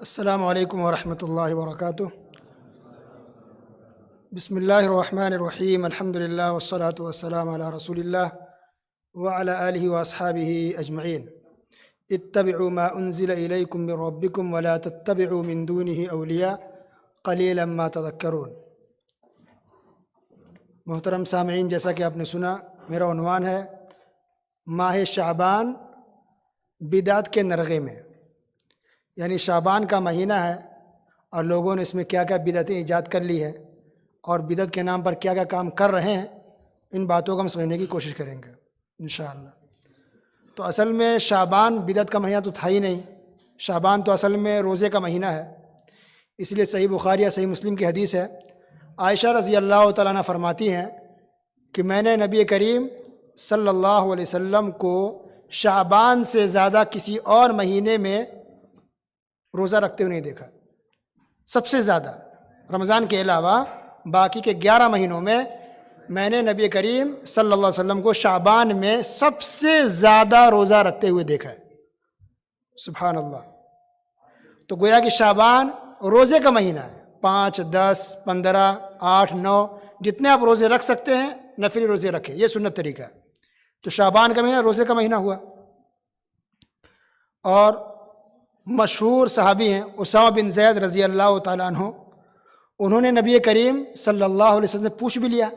السلام علیکم ورحمۃ اللہ وبرکاتہ۔ بسم اللہ الرحمن الرحیم، الحمد للہ والصلاة والسلام علی رسول اللہ وعلی آلہ واصحابہ اجمعین۔ اتبعوا ما انزل الیکم من ربکم ولا تتبعوا من دونہ اولیاء قلیلا ما تذکرون۔ محترم سامعین، جیسا کہ آپ نے سنا، میرا عنوان ہے ماہ شعبان بدعت کے نرغے میں، یعنی شعبان کا مہینہ ہے اور لوگوں نے اس میں کیا کیا بدعتیں ایجاد کر لی ہے اور بدعت کے نام پر کیا کیا کام کر رہے ہیں، ان باتوں کو ہم سمجھنے کی کوشش کریں گے انشاءاللہ۔ تو اصل میں شعبان بدعت کا مہینہ تو تھا ہی نہیں، شعبان تو اصل میں روزے کا مہینہ ہے۔ اس لیے صحیح بخاری یا صحیح مسلم کی حدیث ہے، عائشہ رضی اللہ تعالیٰ عنہ فرماتی ہیں کہ میں نے نبی کریم صلی اللہ علیہ وسلم کو شعبان سے زیادہ کسی اور مہینے میں روزہ رکھتے ہوئے نہیں دیکھا۔ سب سے زیادہ رمضان کے علاوہ باقی کے 11 مہینوں میں نے نبی کریم صلی اللہ علیہ وسلم کو شعبان میں سب سے زیادہ روزہ رکھتے ہوئے دیکھا ہے۔ سبحان اللہ۔ تو گویا کہ شعبان روزے کا مہینہ ہے، 5، 10، 15، 8، 9 جتنے آپ روزے رکھ سکتے ہیں نفلی روزے رکھیں، یہ سنت طریقہ ہے۔ تو شعبان کا مہینہ روزے کا مہینہ ہوا۔ اور مشہور صحابی ہیں اسامہ بن زید رضی اللہ تعالیٰ عنہ، انہوں نے نبی کریم صلی اللہ علیہ وسلم سے پوچھ بھی لیا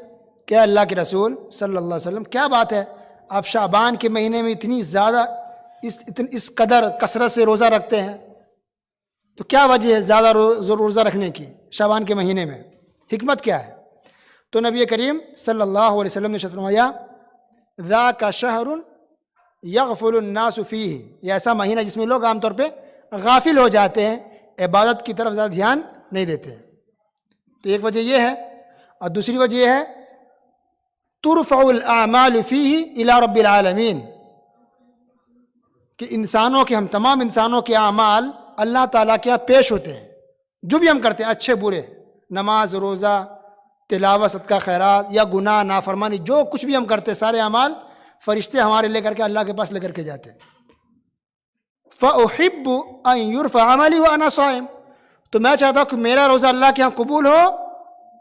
کہ اللہ کے رسول صلی اللہ علیہ وسلم، کیا بات ہے آپ شعبان کے مہینے میں اتنی زیادہ اس قدر کثرت سے روزہ رکھتے ہیں، تو کیا وجہ ہے زیادہ روزہ رکھنے کی شعبان کے مہینے میں، حکمت کیا ہے؟ تو نبی کریم صلی اللہ علیہ وسلم نے فرمایا ذاک شہر یغفل الناس فیہ، یہ ایسا مہینہ جس میں لوگ عام طور پہ غافل ہو جاتے ہیں، عبادت کی طرف زیادہ دھیان نہیں دیتے ہیں۔ تو ایک وجہ یہ ہے، اور دوسری وجہ یہ ہے ترفع الاعمال فیہ الی رب العالمین، کہ ہم تمام انسانوں کے اعمال اللہ تعالیٰ کے یہاں پیش ہوتے ہیں، جو بھی ہم کرتے ہیں اچھے برے، نماز، روزہ، تلاوت، صدقہ خیرات یا گناہ نافرمانی، جو کچھ بھی ہم کرتے ہیں سارے اعمال فرشتے ہمارے لے کر کے اللہ کے پاس لے کر کے جاتے ہیں۔ فَأُحِبُّ أَن يُرْفَعَ عَمَلِي وَأَنَا صَائِمٌ، تو میں چاہتا ہوں کہ میرا روزہ اللہ کے ہاں قبول ہو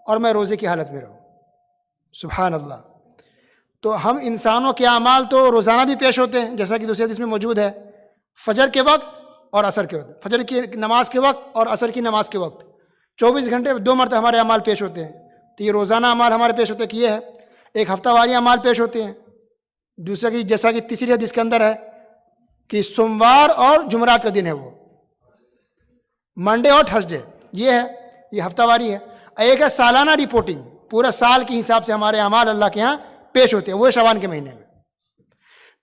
اور میں روزے کی حالت میں رہوں۔ سبحان اللہ۔ تو ہم انسانوں کے اعمال تو روزانہ بھی پیش ہوتے ہیں، جیسا کہ دوسری حدیث میں موجود ہے، فجر کے وقت اور عصر کے وقت، فجر کی نماز کے وقت اور عصر کی نماز کے وقت 24 گھنٹے 2 مرتبہ ہمارے اعمال پیش ہوتے ہیں۔ تو یہ روزانہ اعمال ہمارے پیش ہوتے ہیں کہ یہ ہے، ایک ہفتہ واری اعمال پیش ہوتے ہیں۔ دوسرا کی جیسا کہ تیسری حدیث کے اندر ہے کہ سوموار اور جمعرات کا دن ہے، وہ منڈے اور تھرسڈے، یہ ہفتہ واری ہے۔ ایک ہے سالانہ رپورٹنگ، پورا سال کے حساب سے ہمارے اعمال اللہ کے ہاں پیش ہوتے ہیں، وہ شعبان کے مہینے میں۔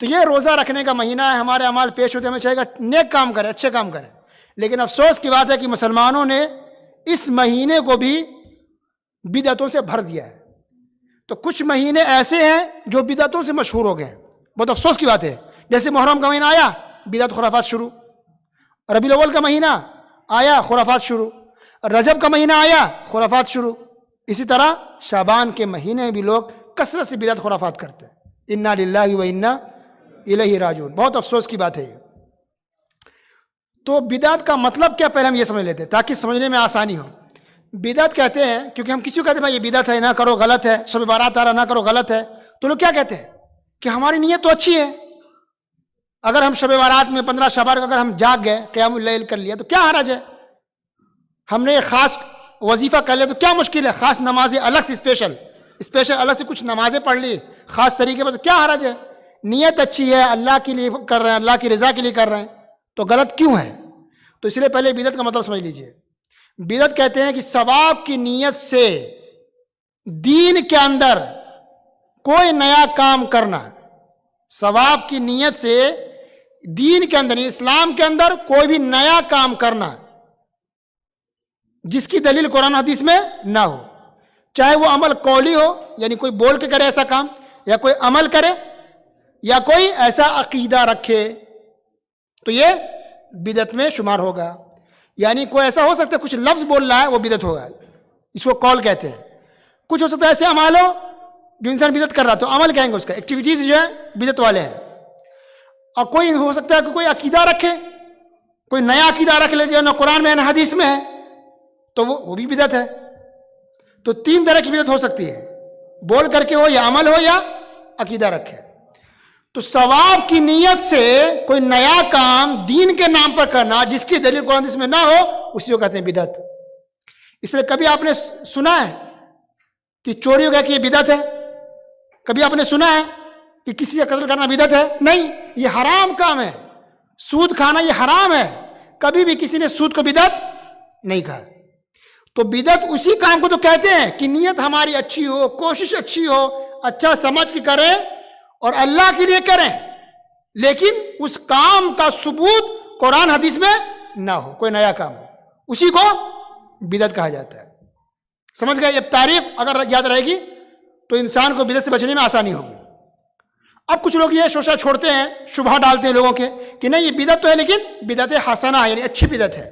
تو یہ روزہ رکھنے کا مہینہ ہے، ہمارے اعمال پیش ہوتے ہیں، ہمیں چاہیے گا نیک کام کریں، اچھے کام کریں۔ لیکن افسوس کی بات ہے کہ مسلمانوں نے اس مہینے کو بھی بدعتوں سے بھر دیا ہے۔ تو کچھ مہینے ایسے ہیں جو بدعتوں سے مشہور ہو گئے ہیں، بہت افسوس کی بات ہے۔ جیسے محرم کا مہینہ آیا، بدعت خرافات شروع، ربیع الاول کا مہینہ آیا، خرافات شروع، رجب کا مہینہ آیا، خرافات شروع۔ اسی طرح شعبان کے مہینے بھی لوگ کثرت سے بدعت خرافات کرتے ہیں۔ انا للہ و انا الیہ راجعون، بہت افسوس کی بات ہے یہ۔ تو بدعت کا مطلب کیا، پہلے ہم یہ سمجھ لیتے ہیں تاکہ سمجھنے میں آسانی ہو۔ بدعت کہتے ہیں کیونکہ ہم کسی کو کہتے ہیں بھائی یہ بدعت ہے، نہ کرو، غلط ہے، شب بارات آ رہا، نہ کرو، غلط ہے، تو لوگ کیا کہتے ہیں کہ ہماری نیت تو اچھی ہے، اگر ہم شب بارات میں 15 شعبان کو اگر ہم جاگ گئے، قیام اللیل کر لیا تو کیا حرج ہے، ہم نے ایک خاص وظیفہ کر لیا تو کیا مشکل ہے، خاص نمازیں الگ سے اسپیشل الگ سے کچھ نمازیں پڑھ لی خاص طریقے پر، تو کیا حرج ہے، نیت اچھی ہے، اللہ کے لیے کر رہے ہیں، اللہ کی رضا کے لیے کر رہے ہیں، تو غلط کیوں ہے؟ تو اس لیے پہلے بدعت کا مطلب سمجھ لیجئے۔ بدعت کہتے ہیں کہ ثواب کی نیت سے دین کے اندر کوئی نیا کام کرنا، ثواب کی نیت سے دین کے اندر، اسلام کے اندر کوئی بھی نیا کام کرنا جس کی دلیل قرآن حدیث میں نہ ہو، چاہے وہ عمل قولی ہو، یعنی کوئی بول کے کرے ایسا کام، یا کوئی عمل کرے، یا کوئی ایسا عقیدہ رکھے، تو یہ بدعت میں شمار ہوگا۔ یعنی کوئی ایسا ہو سکتا ہے کچھ لفظ بول رہا ہے وہ بدعت ہوگا، اس کو قول کہتے ہیں۔ کچھ ہو سکتا ہے ایسے اعمال ہو جو انسان بدعت کر رہا تو عمل کہیں گے، اس کا ایکٹیویٹیز جو ہے بدعت والے ہیں۔ اور کوئی ہو سکتا ہے کہ کوئی عقیدہ رکھے، کوئی نیا عقیدہ رکھ لے جو نہ قرآن میں ہے نہ حدیث میں ہے، تو وہ بھی بدعت ہے۔ تو 3 طرح کی بدعت ہو سکتی ہے، بول کر کے ہو یا عمل ہو یا عقیدہ رکھے۔ تو ثواب کی نیت سے کوئی نیا کام دین کے نام پر کرنا جس کی دلیل قرآن حدیث میں نہ ہو، اسی کو کہتے ہیں بدعت۔ اس لیے کبھی آپ نے سنا ہے کہ چوری ہو گیا کہ یہ بدعت ہے؟ کبھی آپ نے سنا ہے کہ کسی کا قتل کرنا بدعت ہے؟ نہیں، یہ حرام کام ہے۔ سود کھانا یہ حرام ہے، کبھی بھی کسی نے سود کو بدعت نہیں کہا۔ تو بدعت اسی کام کو تو کہتے ہیں کہ نیت ہماری اچھی ہو، کوشش اچھی ہو، اچھا سمجھ کے کریں اور اللہ کے لیے کریں، لیکن اس کام کا ثبوت قرآن حدیث میں نہ ہو، کوئی نیا کام ہو، اسی کو بدعت کہا جاتا ہے۔ سمجھ گئے؟ یہ تعریف اگر یاد رہے گی تو انسان کو بدعت سے بچنے میں آسانی ہوگی۔ اب کچھ لوگ یہ شوشہ چھوڑتے ہیں، شبہ ڈالتے ہیں لوگوں کے کہ نہیں یہ بدعت تو ہے لیکن بدعت حسنہ ہے، یعنی اچھی بدعت ہے،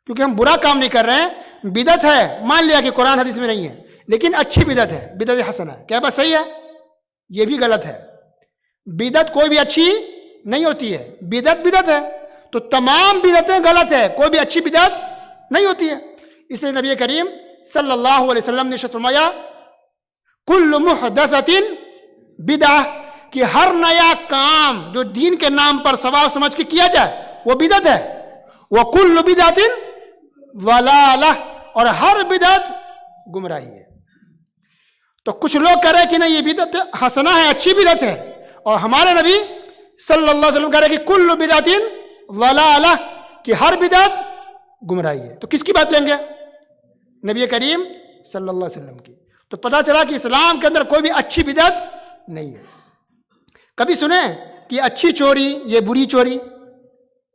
کیونکہ ہم برا کام نہیں کر رہے ہیں، بدعت ہے، مان لیا کہ قرآن حدیث میں نہیں ہے لیکن اچھی بدعت ہے، بدعت حسنہ ہے۔ کیا بات صحیح ہے؟ یہ بھی غلط ہے۔ بدعت کوئی بھی اچھی نہیں ہوتی ہے، بدعت بدعت ہے، تو تمام بدعتیں غلط ہے، کوئی بھی اچھی بدعت نہیں ہوتی ہے۔ اس لیے نبی کریم صلی اللہ علیہ وسلم نے ارشاد فرمایا کل محدثۃ بدعہ، کہ ہر نیا کام جو دین کے نام پر ثواب سمجھ کے کیا جائے وہ بدعت ہے۔ وَكُلُّ بِدْعَةٍ ضَلَالَةٍ، اور ہر بدعت گمراہی ہے۔ تو کچھ لوگ کہہ رہے کہ نہیں یہ بدعت حسنہ ہے، اچھی بدعت ہے، اور ہمارے نبی صلی اللہ علیہ وسلم کہہ رہے کہ کل بدعت ضلالہ، کہ ہر بدعت گمراہی ہے۔ تو کس کی بات لیں گے؟ نبی کریم صلی اللہ علیہ وسلم کی۔ تو پتہ چلا کہ اسلام کے اندر کوئی بھی اچھی بدعت نہیں ہے۔ کبھی سنیں کہ اچھی چوری یہ بری چوری؟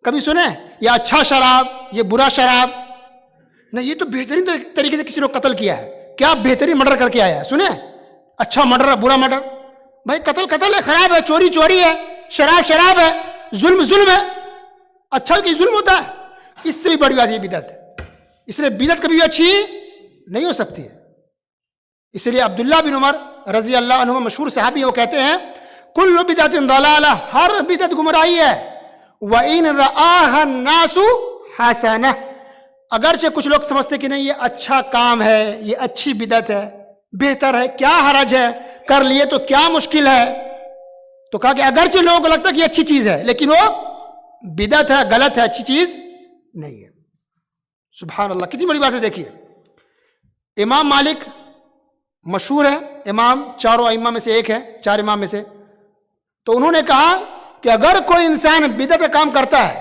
کبھی سنیں یہ اچھا شراب یہ برا شراب؟ نہیں، یہ تو بہترین طریقے سے کسی نے قتل کیا ہے، کیا بہترین مرڈر کر کے آیا ہے۔ سنیں اچھا مرڈر ہے برا مرڈر؟ بھائی قتل قتل ہے، خراب ہے، چوری چوری ہے، شراب شراب ہے، ظلم ظلم ہے، اچھا کہ ظلم ہوتا ہے، اس سے بھی بڑی بات یہ بدعت ہے۔ اس لیے بدعت کبھی بھی اچھی نہیں ہو سکتی ہے۔ اس لیے عبداللہ بن عمر رضی اللہ عنہ مشہور صحابی ہیں، وہ کہتے ہیں کل بدعت ضلالہ، ہر بدعت گمراہی ہے، وَإِن رَآهَا النَّاسُ حَسَنَةً، اگرچہ کچھ لوگ سمجھتے کہ نہیں یہ اچھا کام ہے، یہ اچھی بدعت ہے، بہتر ہے، کیا حرج ہے، کر لیے تو کیا مشکل ہے۔ تو کہا کہ اگرچہ لوگوں کو لگتا ہے کہ یہ اچھی چیز ہے لیکن وہ بدعت ہے، غلط ہے، اچھی چیز نہیں ہے۔ سبحان اللہ، کتنی بڑی بات ہے۔ دیکھیے امام مالک مشہور ہے، امام چاروں ائمہ میں سے ایک ہے، 4 امام میں سے، تو انہوں نے کہا کہ اگر کوئی انسان بدعت کا کام کرتا ہے،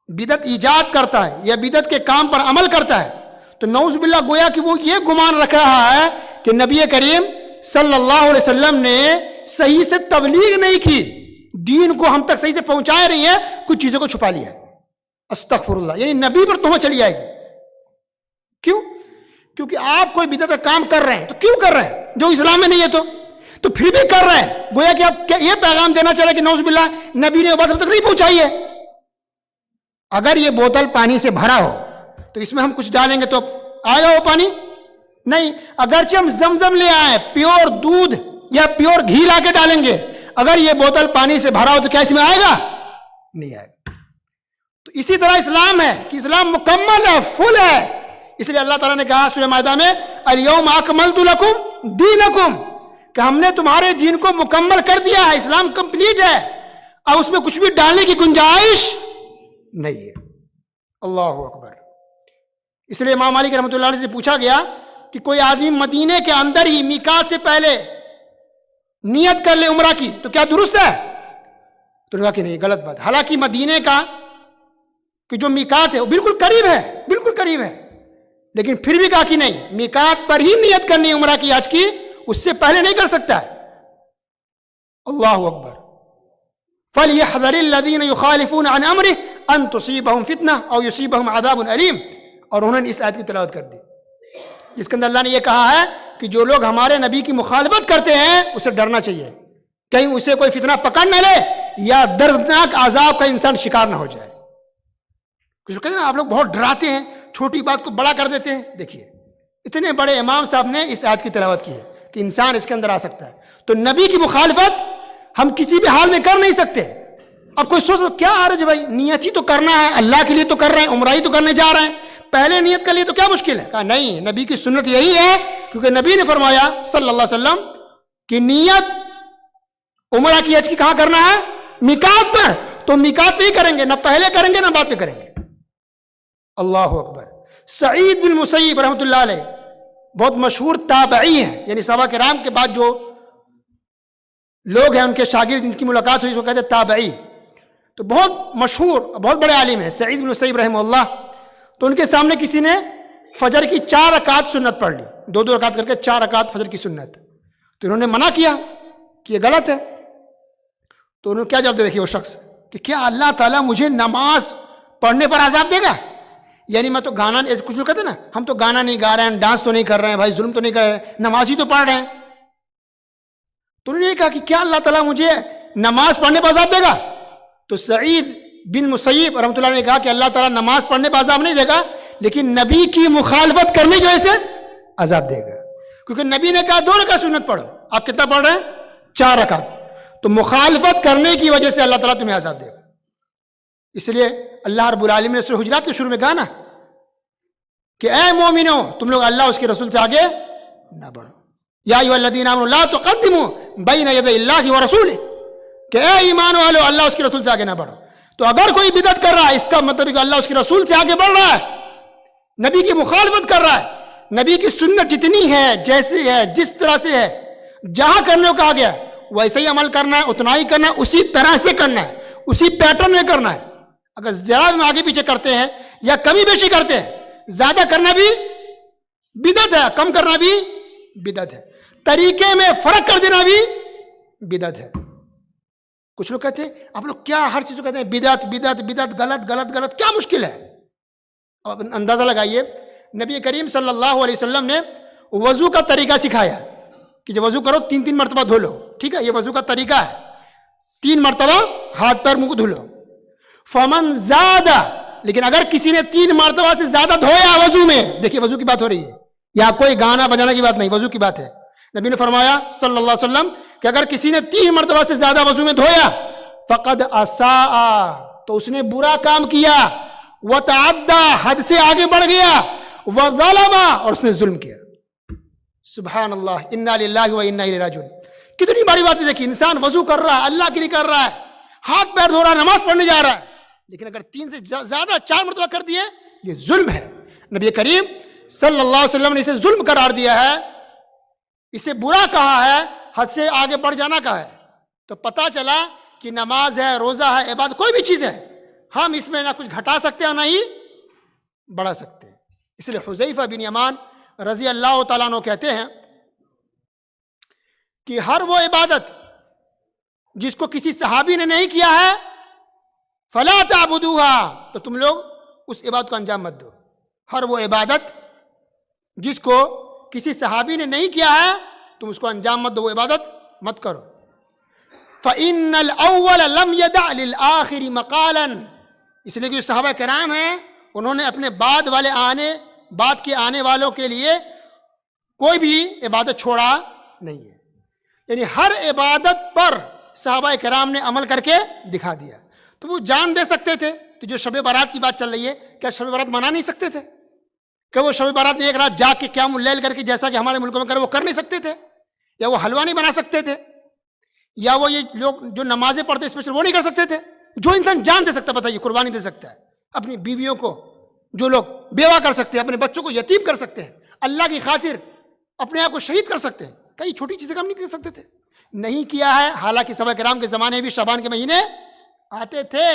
بدعت ایجاد کرتا ہے یا بدعت کے کام پر عمل کرتا ہے، تو نعوذ باللہ گویا کہ وہ یہ گمان رکھ رہا ہے کہ نبی کریم صلی اللہ علیہ وسلم نے صحیح سے تبلیغ نہیں کی، دین کو ہم تک صحیح سے پہنچائے نہیں ہے، کچھ چیزوں کو چھپا لیا ہے۔ استغفر اللہ، یعنی نبی پر تہمت چلی جائے گی۔ کیوں؟ کیونکہ آپ کوئی بدعت کا کام کر رہے ہیں تو کیوں کر رہے ہیں؟ جو اسلام میں نہیں ہے تو پھر بھی کر رہے ہیں، گویا کہ آپ یہ پیغام دینا چاہ رہے کہ نعوذ باللہ نبی نے وہ بات ہم تک نہیں پہنچائی ہے۔ اگر یہ بوتل پانی سے بھرا ہو تو اس میں ہم کچھ ڈالیں گے تو آئے گا وہ پانی؟ نہیں۔ اگرچہ ہم زمزم لے آئیں، پیور دودھ یا پیور گھی لا کے ڈالیں گے، اگر یہ بوتل پانی سے بھرا ہو تو کیا اس میں آئے گا؟ نہیں آئے گا۔ تو اسی طرح اسلام ہے کہ اسلام مکمل ہے، فل ہے۔ اس لیے اللہ تعالیٰ نے کہا سورہ مائدہ میں الیوم اکملت لکم دینکم، کہ ہم نے تمہارے دین کو مکمل کر دیا ہے، اسلام کمپلیٹ ہے، اب اس میں کچھ بھی ڈالنے کی گنجائش نہیں ہے۔ اللہ اکبر۔ اس لیے امام مالک رحمۃ اللہ علیہ سے پوچھا گیا کہ کوئی آدمی مدینے کے اندر ہی میقات سے پہلے نیت کر لے عمرہ کی تو کیا درست ہے؟ تو کہا کہ نہیں، غلط بات۔ حالانکہ مدینے کا کہ جو میقات ہے وہ بالکل قریب ہے، بالکل قریب ہے، لیکن پھر بھی کہا کہ نہیں، میقات پر ہی نیت کرنی عمرہ کی، حج کی، اس سے پہلے نہیں کر سکتا ہے۔ اللہ اکبر۔ فَلْيَحْذَرِ الَّذِينَ يُخَالِفُونَ عَنْ أَمْرِهِ أَن تُصِيبَهُمْ فِتْنَةٌ أَوْ يُصِيبَهُمْ عَذَابٌ أَلِيمٌ، اور انہوں نے اس آیت کی تلاوت کر دی جس کے اندر اللہ نے یہ کہا ہے کہ جو لوگ ہمارے نبی کی مخالفت کرتے ہیں اسے ڈرنا چاہیے، کہیں اسے کوئی فتنہ پکڑ نہ لے یا دردناک عذاب کا انسان شکار نہ ہو جائے۔ کچھ کہتے ہیں آپ لوگ بہت ڈراتے ہیں، چھوٹی بات کو بڑا کر دیتے ہیں۔ دیکھیے اتنے بڑے امام صاحب نے اس آیت کی تلاوت کی ہے کہ انسان اس کے اندر آ سکتا ہے، تو نبی کی مخالفت ہم کسی بھی حال میں کر نہیں سکتے، اب کوئی سوچ کیا حرج ہے بھائی، نیت ہی تو کرنا ہے، اللہ کے لیے تو کر رہے ہیں، عمرہ ہی تو کرنے جا رہے ہیں، پہلے نیت کر لیے تو کیا مشکل ہے؟ کہا نہیں، نبی کی سنت یہی ہے، کیونکہ نبی نے فرمایا صلی اللہ علیہ وسلم کہ نیت عمرہ کی حج کی کہاں کرنا ہے؟ میقات پر، تو میقات پہ ہی کریں گے، نہ پہلے کریں گے نہ بعد میں کریں گے۔ اللہ اکبر۔ سعید بن مسیب رحمۃ اللہ علیہ بہت مشہور تابعی ہیں، یعنی صحابہ کرام کے بعد جو لوگ ہیں ان کے شاگرد جن کی ملاقات ہوئی اس کو کہتے ہیں تابعی، تو بہت مشہور بہت بڑے عالم ہیں سعید بن مسیب رحمہ اللہ۔ تو ان کے سامنے کسی نے فجر کی 4 رکعت سنت پڑھ لی، 2 رکعت کر کے 4 رکعت فجر کی سنت، تو انہوں نے منع کیا کہ یہ غلط ہے۔ تو انہوں نے کیا جواب دیا دیکھیے وہ شخص کہ کیا اللہ تعالیٰ مجھے نماز پڑھنے پر عذاب دے گا؟ یعنی میں تو گانا، کچھ لوگ کہتے ہیں نا ہم تو گانا نہیں گا رہے ہیں، ڈانس تو نہیں کر رہے ہیں، بھائی ظلم تو نہیں کر رہے ہیں، نماز ہی تو پڑھ رہے ہیں۔ تو انہوں نے یہ کہا کہ کیا اللہ تعالیٰ مجھے نماز پڑھنے پر عذاب دے گا؟ تو سعید بن مسیب رحمۃ اللہ نے کہا کہ اللہ تعالیٰ نماز پڑھنے پر عذاب نہیں دے گا، لیکن نبی کی مخالفت کرنے کی وجہ سے عذاب دے گا، کیونکہ نبی نے کہا 2 رکعت سنت پڑھو، آپ کتنا پڑھ رہے ہیں؟ 4 رکعت، تو مخالفت کرنے کی وجہ سے اللہ تعالیٰ تمہیں عذاب دے گا۔ اس لیے اللہ رب العالمین نے سورہ حجرات کے شروع میں کہا نا کہ اے مومنو تم لوگ اللہ اس کے رسول سے آگے نہ بڑھو، یا ایھا الذین آمنوا لا تقدموا بین یدی اللہ ورسولہ، کہ اے ایمان والو اللہ اس کے رسول سے آگے نہ بڑھو۔ تو اگر کوئی بدعت کر رہا ہے اس کا مطلب ہے کہ اللہ اس کے رسول سے آگے بڑھ رہا ہے، نبی کی مخالفت کر رہا ہے، نبی کی سنت جتنی ہے، جیسی ہے، جس طرح سے ہے، جہاں کرنے کو کہا گیا ویسے ہی عمل کرنا ہے، اتنا ہی کرنا ہے، اسی طرح سے کرنا ہے، اسی پیٹرن میں کرنا ہے۔ اگر ذرا بھی آگے پیچھے کرتے ہیں یا کمی بیشی کرتے ہیں، زیادہ کرنا بھی بدعت ہے، کم کرنا بھی بدعت ہے، طریقے میں فرق کر دینا بھی بدعت ہے۔ کچھ لوگ کہتے ہیں آپ لوگ کیا ہر چیز کو کہتے ہیں بدعت بدعت بدعت، غلط غلط غلط، کیا مشکل ہے؟ اب اندازہ لگائیے، نبی کریم صلی اللہ علیہ وسلم نے وضو کا طریقہ سکھایا کہ جب وضو کرو 3 مرتبہ دھو لو، ٹھیک ہے، یہ وضو کا طریقہ ہے، 3 مرتبہ ہاتھ پیر منہ کو دھو لو۔ فمن زیادہ، لیکن اگر کسی نے 3 مرتبہ سے زیادہ دھویا وضو میں، دیکھیے وضو کی بات ہو رہی ہے، یہاں کوئی گانا بجانا کی بات نہیں، وضو کی بات ہے۔ نبی نے فرمایا صلی اللہ علیہ وسلم کہ اگر کسی نے 3 مرتبہ سے زیادہ وضو میں دھویا فقد اساء، تو اس نے برا کام کیا، وتعدى، حد سے آگے بڑھ گیا، وظلم، اور اس نے ظلم کیا۔ سبحان اللہ، انا للہ و انا الیہ راجعون۔ کتنی بڑی بات ہے، دیکھیے انسان وضو کر رہا ہے، اللہ کے لیے کر رہا ہے، ہاتھ پیر دھو رہا ہے، نماز پڑھنے جا رہا ہے، لیکن اگر 3 سے زیادہ 4 مرتبہ کر دیے یہ ظلم ہے۔ نبی کریم صلی اللہ علیہ وسلم نے اسے ظلم قرار دیا ہے، اسے برا کہا ہے، حد سے آگے بڑھ جانا کہا ہے۔ تو پتہ چلا کہ نماز ہے، روزہ ہے، عبادت، کوئی بھی چیز ہے، ہم اس میں نہ کچھ گھٹا سکتے ہیں نہ ہی بڑھا سکتے ہیں۔ اس لیے حذیفہ بن یمان رضی اللہ تعالیٰ عنہ کہتے ہیں کہ ہر وہ عبادت جس کو کسی صحابی نے نہیں کیا ہے فلا تعبدوها، تو تم لوگ اس عبادت کو انجام مت دو۔ ہر وہ عبادت جس کو کسی صحابی نے نہیں کیا ہے تم اس کو انجام مت دو، وہ عبادت مت کرو۔ فَإِنَّ الْأَوَّلَ لَمْ يَدَعْ لِلْآخِرِ مَقَالًا، اس لیے کہ جو صحابہ کرام ہیں انہوں نے اپنے بعد کے آنے والوں کے لیے کوئی بھی عبادت چھوڑا نہیں ہے، یعنی ہر عبادت پر صحابہ کرام نے عمل کر کے دکھا دیا۔ تو وہ جان دے سکتے تھے، تو جو شب برات کی بات چل رہی ہے، کیا شب برات منا نہیں سکتے تھے؟ کہ وہ شب برات میں ایک رات جاگ کے قیام اللیل کر کے جیسا کہ ہمارے ملکوں میں کرے وہ کر نہیں سکتے تھے؟ یا وہ حلوہ نہیں بنا سکتے تھے؟ یا وہ یہ لوگ جو نمازیں پڑھتے اسپیشل وہ نہیں کر سکتے تھے؟ جو انسان جان دے سکتا ہے، بتائیے، قربانی دے سکتا ہے اپنی بیویوں کو، جو لوگ بیوہ کر سکتے ہیں، اپنے بچوں کو یتیم کر سکتے ہیں، اللہ کی خاطر اپنے آپ کو شہید کر سکتے ہیں، کئی چھوٹی چیزیں کام نہیں کر سکتے تھے؟ نہیں کیا ہے۔ حالانکہ صحابہ کرام کے زمانے میں بھی شعبان کے مہینے آتے تھے،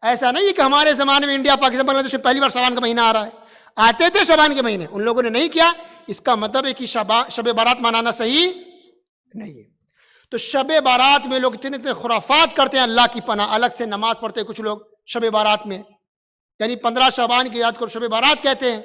ایسا نہیں کہ ہمارے زمانے میں انڈیا پاکستان بنگلہ دیش میں پہلی بار شعبان کا مہینہ آ رہا ہے، آتے تھے شعبان کے مہینے، ان لوگوں نے نہیں کیا۔ اس کا مطلب ہے کہ شب بارات منانا صحیح نہیں ہے۔ تو شب بارات میں لوگ اتنے خرافات کرتے ہیں، اللہ کی پناہ، الگ سے نماز پڑھتے ہیں کچھ لوگ شب بارات میں، یعنی 15 شعبان کی یاد کو شب بارات کہتے ہیں،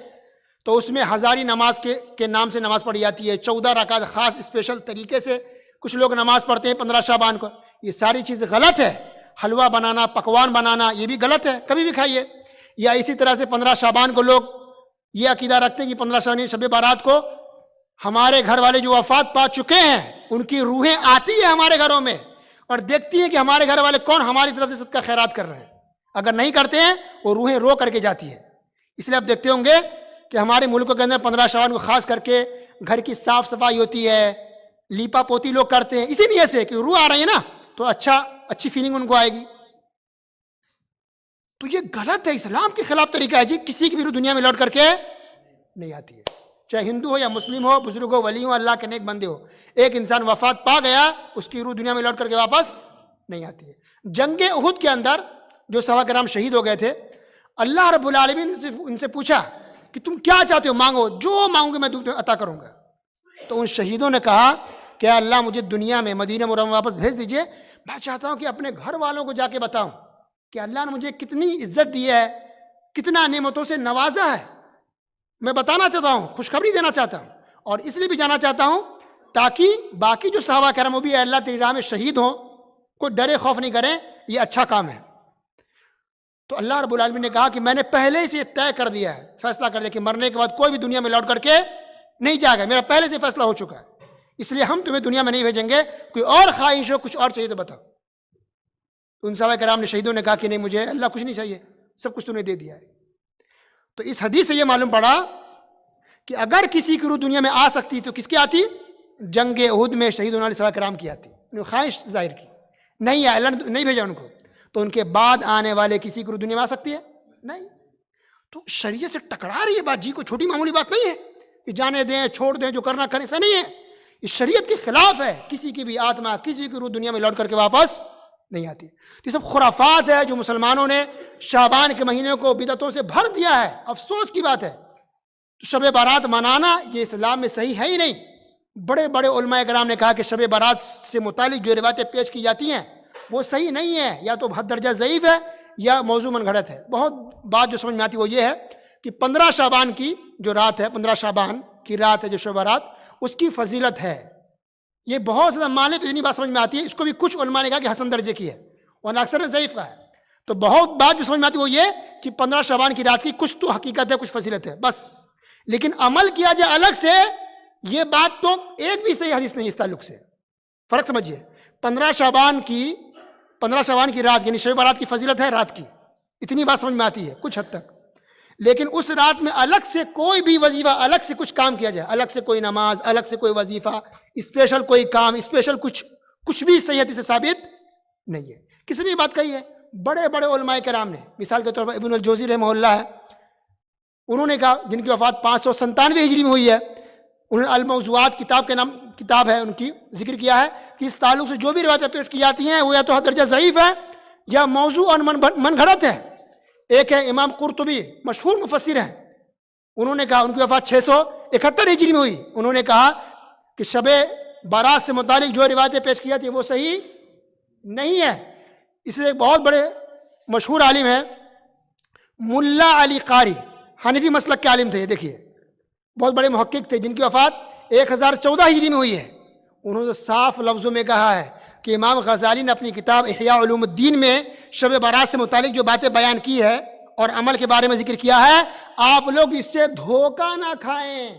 تو اس میں ہزاری نماز کے نام سے نماز پڑھی جاتی ہے، 14 رکعت خاص اسپیشل طریقے سے کچھ لوگ نماز پڑھتے ہیں 15 شعبان کو۔ یہ ساری چیز غلط ہے۔ حلوہ بنانا، پکوان بنانا، یہ بھی غلط ہے، کبھی بھی کھائیے۔ یا اسی طرح سے 15 شعبان کو لوگ یہ عقیدہ رکھتے ہیں کہ 15 شعبان شب بارات کو ہمارے گھر والے جو وفات پا چکے ہیں ان کی روحیں آتی ہیں ہمارے گھروں میں، اور دیکھتی ہیں کہ ہمارے گھر والے کون ہماری طرف سے صدقہ خیرات کر رہے ہیں. اگر نہیں کرتے ہیں وہ روحیں رو کر کے جاتی ہیں. اس لیے آپ دیکھتے ہوں گے کہ ہمارے ملکوں کے اندر 15 شعبان کو خاص کر کے گھر کی صاف صفائی ہوتی ہے, لیپا پوتی لوگ کرتے ہیں اسی نیت سے کہ روح آ رہی ہے نا تو اچھی فیلنگ ان کو آئے گی. تو یہ غلط ہے, اسلام کے خلاف طریقہ ہے جی. کسی کی بھی روح دنیا میں لوٹ کر کے نہیں آتی ہے, چاہے ہندو ہو یا مسلم ہو, بزرگ ہو, ولی ہو, اللہ کے نیک بندے ہو. ایک انسان وفات پا گیا اس کی روح دنیا میں لوٹ کر کے واپس نہیں آتی ہے. جنگ احد کے اندر جو صحابہ کرام شہید ہو گئے تھے, اللہ رب العالمین نے ان سے پوچھا کہ تم کیا چاہتے ہو, مانگو, جو مانگو گے میں تمہیں عطا کروں گا. تو ان شہیدوں نے کہا کہ اللہ مجھے دنیا میں مدینہ منورہ واپس بھیج دیجئے, میں چاہتا ہوں کہ اپنے گھر والوں کو جا کے بتاؤں کہ اللہ نے مجھے کتنی عزت دی ہے, کتنا نعمتوں سے نوازا ہے. میں بتانا چاہتا ہوں, خوشخبری دینا چاہتا ہوں, اور اس لیے بھی جانا چاہتا ہوں تاکہ باقی جو صحابہ کرام وہ بھی اللہ تیری راہ میں شہید ہوں, کوئی ڈرے خوف نہیں کریں, یہ اچھا کام ہے. تو اللہ رب العالمین نے کہا کہ میں نے پہلے سے طے کر دیا ہے, فیصلہ کر دیا کہ مرنے کے بعد کوئی بھی دنیا میں لوٹ کر کے نہیں جائے گا, میرا پہلے سے فیصلہ ہو چکا ہے, اس لیے ہم تمہیں دنیا میں نہیں بھیجیں گے, کوئی اور خواہش ہو, کچھ اور چاہیے تو بتاؤ. تو ان صحابہ کرام نے شہیدوں نے کہا کہ نہیں مجھے اللہ کچھ نہیں چاہیے, سب کچھ تم نے دے دیا ہے. تو اس حدیث سے یہ معلوم پڑا کہ اگر کسی کی روح دنیا میں آ سکتی تو کس کی آتی؟ جنگ احد میں شہید ہونے والے صحابہ کرام کی آتی. خواہش ظاہر کی نہیں ہے, اللہ نے نہیں بھیجا ان کو, تو ان کے بعد آنے والے کسی کی روح دنیا میں آ سکتی ہے نہیں. تو شریعت سے ٹکرا رہی ہے بات جی, کوئی چھوٹی معمولی بات نہیں ہے کہ جانے دیں چھوڑ دیں جو کرنا کریں, ایسا نہیں ہے. یہ شریعت کے خلاف ہے, کسی کی بھی آتما کسی کی روح دنیا میں لوٹ کر کے واپس نہیں آتی. تو یہ سب خرافات ہے جو مسلمانوں نے شعبان کے مہینے کو بدعتوں سے بھر دیا ہے. افسوس کی بات ہے. تو شب بارات منانا یہ اسلام میں صحیح ہے ہی نہیں. بڑے بڑے علماء کرام نے کہا کہ شب بارات سے متعلق جو روایتیں پیش کی جاتی ہیں وہ صحیح نہیں ہے, یا تو حد درجہ ضعیف ہے یا موضوع من گھڑت ہے. بہت بات جو سمجھ میں آتی وہ یہ ہے کہ 15 شعبان کی جو رات ہے, 15 شعبان کی رات ہے جو شب بارات, اس کی فضیلت ہے. یہ بہت زیادہ مانے تو اتنی بات سمجھ میں آتی ہے, اس کو بھی کچھ علماء نے کہا کہ حسن درجے کی ہے, ورنہ اکثر ضعیف کا ہے. تو بہت بات جو سمجھ میں آتی ہے وہ یہ کہ 15 شعبان کی رات کی کچھ تو حقیقت ہے, کچھ فضیلت ہے بس. لیکن عمل کیا جائے الگ سے, یہ بات تو ایک بھی صحیح حدیث نہیں اس تعلق سے. فرق سمجھیے, 15 شعبان کی رات یعنی شب بارات کی فضیلت ہے رات کی, اتنی بات سمجھ میں آتی ہے کچھ حد تک. لیکن اس رات میں الگ سے کوئی بھی وظیفہ, الگ سے کچھ کام کیا جائے, الگ سے کوئی نماز, الگ سے کوئی وظیفہ, اسپیشل کوئی کام, اسپیشل کچھ بھی صحیح حدیث سے ثابت نہیں ہے. کس نے یہ بات کہی ہے؟ بڑے بڑے علماء کرام نے. مثال کے طور پر ابن الجوزی رحمہ اللہ ہے, انہوں نے کہا, جن کی وفات 597 ہجری میں ہوئی ہے, انہوں نے الموضوعات کتاب ہے ان کی ذکر کیا ہے کہ اس تعلق سے جو بھی روایتیں پیش کی جاتی ہیں وہ یا تو حد درجہ ضعیف ہے یا موضوع اور من گھڑت ہے. ایک ہے امام قرطبی, مشہور مفسر ہیں, انہوں نے کہا, ان کی وفات 671 ہجری میں ہوئی, انہوں نے کہا کہ شب بارات سے متعلق جو روایتیں پیش کی جاتی ہیں وہ صحیح نہیں ہے. اس سے ایک بہت بڑے مشہور عالم ہے ملا علی قاری, حنفی مسلک کے عالم تھے, یہ دیکھیے بہت بڑے محقق تھے, جن کی وفات 1014 ہجری میں ہوئی ہے. انہوں نے صاف لفظوں میں کہا ہے کہ امام غزالی نے اپنی کتاب احیاء علوم الدین میں شب بارات سے متعلق جو باتیں بیان کی ہے اور عمل کے بارے میں ذکر کیا ہے, آپ لوگ اس سے دھوکہ نہ کھائیں.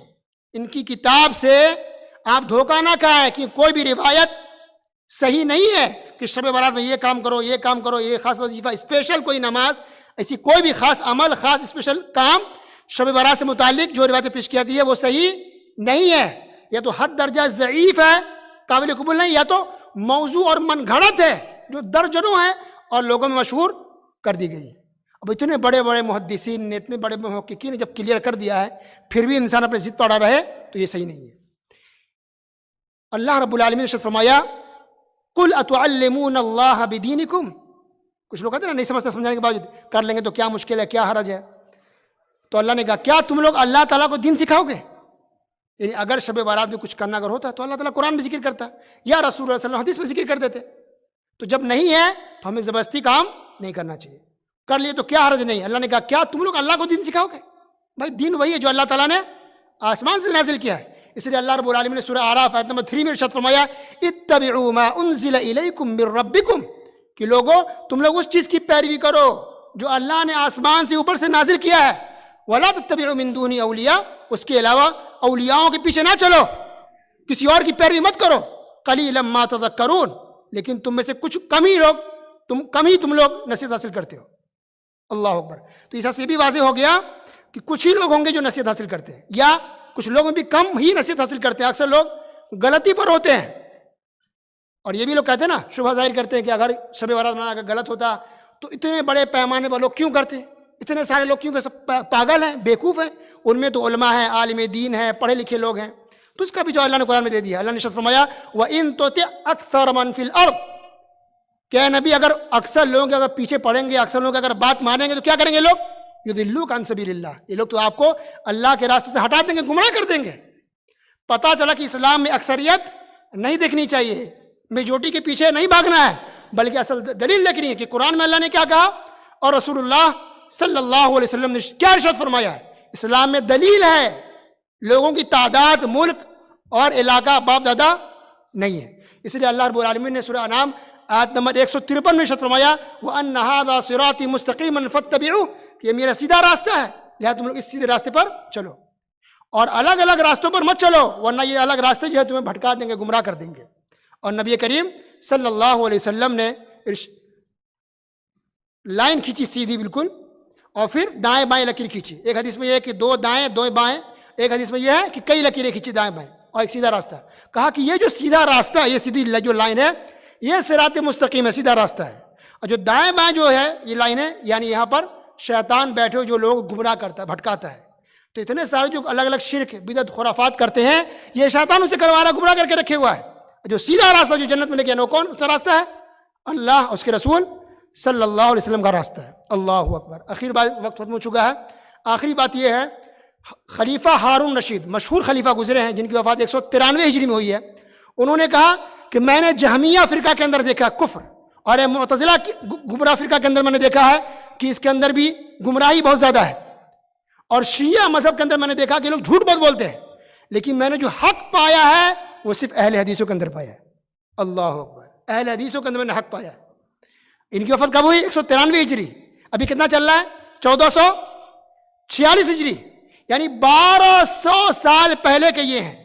ان کی کتاب سے آپ دھوکہ نہ کھائیں کہ کوئی بھی روایت صحیح نہیں ہے کہ شب بارات میں یہ کام کرو, یہ کام کرو, یہ خاص وظیفہ, اسپیشل کوئی نماز, ایسی کوئی بھی خاص عمل, خاص اسپیشل کام شب بارات سے متعلق جو روایتیں پیش کی جاتی ہے وہ صحیح نہیں ہے. یا تو حد درجہ ضعیف ہے, قابل قبول نہیں, یا تو موضوع اور من گھڑت ہے جو درجنوں ہے اور لوگوں میں مشہور کر دی گئی. اب اتنے بڑے بڑے محدثین نے, اتنے بڑے محققین نے جب کلیئر کر دیا ہے, پھر بھی انسان اپنے ضد پڑا رہے تو یہ صحیح نہیں ہے. اللہ رب العالمین نے ارشاد فرمایا, قل اتعلمون اللہ بدینکم. کچھ لوگ کہتے ہیں نہیں سمجھتے, سمجھانے کے باوجود کر لیں گے تو کیا مشکل ہے, کیا حرج ہے. تو اللہ نے کہا کیا تم لوگ اللہ تعالیٰ کو دین سکھاؤ گے؟ یعنی اگر شب بارات میں کچھ کرنا اگر ہوتا تو اللہ تعالیٰ قرآن میں ذکر کرتا, یا رسول اللہ صلی اللہ علیہ وسلم حدیث میں ذکر کر دیتے. تو جب نہیں ہے تو ہمیں زبردستی کام نہیں کرنا چاہیے, کر لیے تو کیا حرج نہیں. اللہ نے کہا کیا تم لوگ اللہ کو دین سکھاؤ گے؟ بھائی دین وہی ہے جو اللہ تعالیٰ نے آسمان سے نازل کیا ہے. اس لیے اللہ رب العالمین نے سورہ اعراف آیت نمبر 3 میں ارشاد فرمایا, اتبعوا ما انزل الیکم من ربکم, کہ لوگوں تم لوگ اس چیز کی پیروی کرو جو اللہ نے آسمان سے اوپر سے نازل کیا ہے. ولا تتبعوا من دونی اولیاء, اس کے علاوہ اولیاؤں کے پیچھے نہ چلو, کسی اور کی پیروی مت کرو. قلیلا ما تذکرون, لیکن تم میں سے کچھ کم ہی تم لوگ نصیحت حاصل کرتے ہو. اللہ اکبر. تو اس سے بھی واضح ہو گیا کہ کچھ ہی لوگ ہوں گے جو نصیحت حاصل کرتے ہیں, یا کچھ لوگ بھی کم ہی نصیحت حاصل کرتے ہیں. اکثر لوگ غلطی پر ہوتے ہیں, اور یہ بھی لوگ کہتے ہیں نا, شبہ ظاہر کرتے ہیں کہ اگر شب برات منانا اگر غلط ہوتا تو اتنے بڑے پیمانے پر لوگ کیوں کرتے, اتنے سارے لوگ کیوں کرتے, پاگل ہیں, بیوقوف ہیں. ان میں تو علماء ہیں, عالم دین ہیں, پڑھے لکھے لوگ ہیں. تو اس کا بھی جو اللہ نے قرآن میں دے دیا. اللہ نے ارشاد فرمایا وَإِن تُطِعْ أَكْثَرَ مَن فِي الْأَرْضِ, کہ نبی اگر اکثر لوگ اگر پیچھے پڑیں گے, اکثر لوگ اگر بات مانیں گے تو کیا کریں گے لوگ؟ يُضِلُّوكَ عَن سَبِيلِ اللَّهِ, یہ لوگ تو آپ کو اللہ کے راستے سے ہٹا دیں گے, گمراہ کر دیں گے. پتہ چلا کہ اسلام میں اکثریت نہیں دیکھنی چاہیے, میجورٹی کے پیچھے نہیں بھاگنا ہے, بلکہ اصل دلیل دیکھنی ہے کہ قرآن میں اللہ نے کیا کہا اور رسول اللہ صلی اللہ علیہ وسلم نے کیا ارشاد فرمایا ہے. اسلام میں دلیل ہے, لوگوں کی تعداد, ملک اور علاقہ, باپ دادا نہیں ہے. اس لیے اللہ رب العالمین نے سورہ انعام آیت نمبر 153 میں ارشاد فرمایا وَأَنَّ هَذَا صِرَاطِي مُسْتَقِيمًا فَاتَّبِعُوهُ, کہ یہ میرا سیدھا راستہ ہے, لہذا تم لوگ اس سیدھے راستے پر چلو, اور الگ الگ راستوں پر مت چلو, ورنہ یہ الگ راستے جو ہے تمہیں بھٹکا دیں گے, گمراہ کر دیں گے. اور نبی کریم صلی اللہ علیہ وسلم نے لائن کھینچی سیدھی بالکل, اور پھر دائیں بائیں لکیر کھینچی. ایک حدیث میں یہ ہے کہ 2 دائیں 2 بائیں, ایک حدیث میں یہ ہے کہ کئی لکیریں کھینچی دائیں بائیں, اور ایک سیدھا راستہ. کہا کہ یہ جو سیدھا راستہ ہے, یہ سیدھی جو لائن ہے, یہ صراط مستقیم ہے, سیدھا راستہ ہے. اور جو دائیں بائیں جو ہے یہ لائن ہے, یعنی یہاں پر شیطان بیٹھے ہو جو لوگ گمراہ کرتا ہے, بھٹکاتا ہے. تو اتنے سارے جو الگ الگ شرک, بدعت, خرافات کرتے ہیں, یہ شیطان اسے کروا رہا, گمراہ کر کے رکھے ہوا ہے. جو سیدھا راستہ جو جنت میں لے کے وہ کون سا راستہ ہے؟ اللہ اور اس کے رسول صلی اللہ علیہ وسلم کا راستہ ہے. اللہ اکبر. آخر بات, وقت ختم ہو چکا ہے. آخری بات یہ ہے, خلیفہ ہارون رشید مشہور خلیفہ گزرے ہیں جن کی وفات 193 ہجری میں ہوئی ہے. انہوں نے کہا کہ میں نے جہمیہ فرقہ کے اندر دیکھا کفر, اور معتزلہ گمراہ فرقہ کے اندر میں نے دیکھا ہے کہ اس کے اندر بھی گمراہی بہت زیادہ ہے, اور شیعہ مذہب کے اندر میں نے دیکھا کہ لوگ جھوٹ بہت بولتے ہیں, لیکن میں نے جو حق پایا ہے وہ صرف اہل حدیثوں کے اندر پایا ہے. اللہ اکبر. اہل حدیثوں کے اندر میں نے حق پایا ہے. ان کی وفات کب ہوئی؟ 193 ہجری. ابھی کتنا چل رہا ہے؟ 1446 ہجری, یعنی 1200 سال پہلے کے یہ ہیں.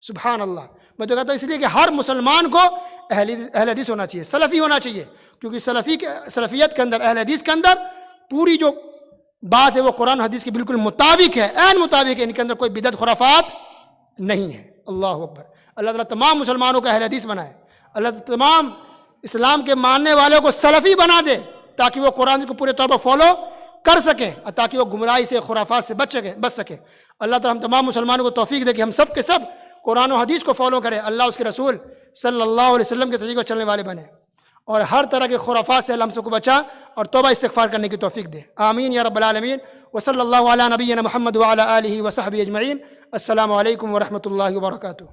سبحان اللہ. میں تو کہتا ہوں اس لیے کہ ہر مسلمان کو اہل حدیث ہونا چاہیے, سلفی ہونا چاہیے, کیونکہ سلفیت کے اندر, اہل حدیث کے اندر پوری جو بات ہے وہ قرآن حدیث کے بالکل مطابق ہے, عین مطابق ہے. ان کے اندر کوئی بدعت خرافات نہیں ہے. اللہ اکبر. اللہ تعالیٰ تمام مسلمانوں کا اہل حدیث بنائے. اللہ تمام اسلام کے ماننے والوں کو سلفی بنا دے, تاکہ وہ قرآن کو پورے طور پر فالو کر سکیں, اور تاکہ وہ گمراہی سے, خرافات سے بچ سکیں. اللہ تعالیٰ ہم تمام مسلمانوں کو توفیق دے کہ ہم سب کے سب قرآن و حدیث کو فالو کریں, اللہ اس کے رسول صلی اللہ علیہ وسلم کے طریقے پر چلنے والے بنے, اور ہر طرح کے خرافات سے اللہ ہم سب کو بچا اور توبہ استغفار کرنے کی توفیق دے. آمین یا رب العالمین. وصلی اللہ علی نبینا محمد وعلی آلہ وصحبہ اجمعین. السلام علیکم ورحمۃ اللہ وبرکاتہ.